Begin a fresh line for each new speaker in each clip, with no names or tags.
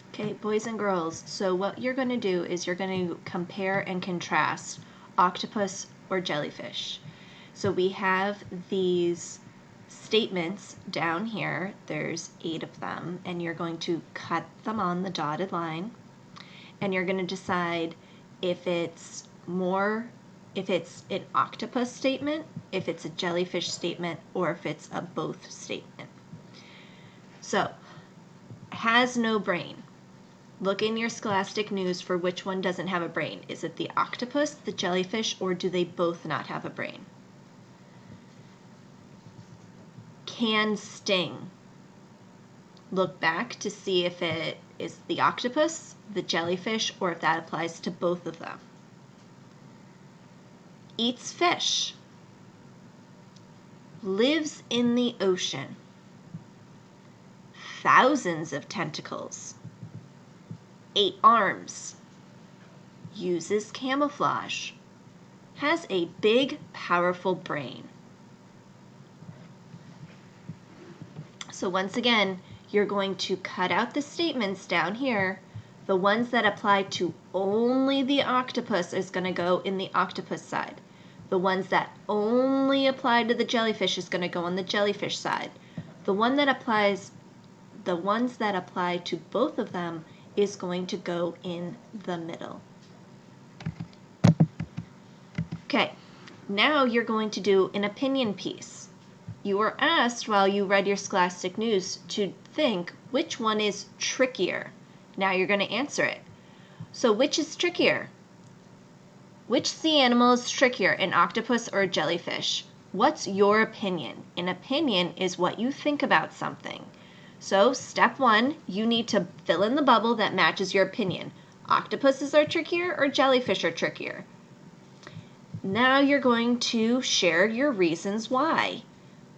Okay, boys and girls, so what you're going to do is you're going to compare and contrast octopus or jellyfish. So we have these statements down here. There's 8 of them, and you're going to cut them on the dotted line, and you're going to decide if it's an octopus statement, if it's a jellyfish statement, or if it's a both statement. So, has no brain. Look in your Scholastic News for which one doesn't have a brain. Is it the octopus, the jellyfish, or do they both not have a brain? Can sting. Look back to see if it is the octopus, the jellyfish, or if that applies to both of them. Eats fish. Lives in the ocean. Thousands of tentacles. 8 arms. Uses camouflage. Has a big, powerful brain. So once again, you're going to cut out the statements down here. The ones that apply to only the octopus is going to go in the octopus side. The ones that only apply to the jellyfish is going to go on the jellyfish side. The ones that apply to both of them is going to go in the middle. Okay, now you're going to do an opinion piece. You were asked while you read your Scholastic News to think which one is trickier. Now you're going to answer it. So which is trickier? Which sea animal is trickier, an octopus or a jellyfish? What's your opinion? An opinion is what you think about something. So step 1, you need to fill in the bubble that matches your opinion. Octopuses are trickier or jellyfish are trickier? Now you're going to share your reasons why.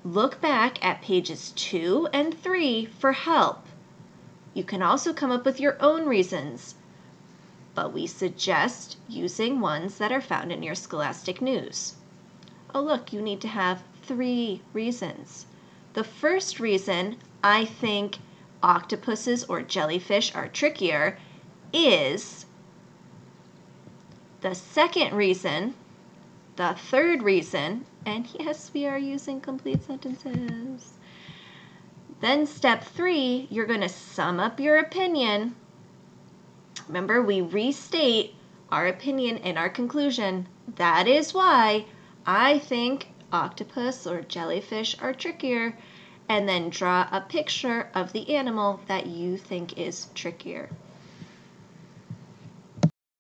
Look back at pages 2 and 3 for help. You can also come up with your own reasons, but we suggest using ones that are found in your Scholastic News. Oh look, you need to have 3 reasons. The first reason I think octopuses or jellyfish are trickier is the second reason, the third reason, and yes, we are using complete sentences. Then step 3, you're going to sum up your opinion. Remember, we restate our opinion and our conclusion. That is why I think octopus or jellyfish are trickier. And then draw a picture of the animal that you think is trickier.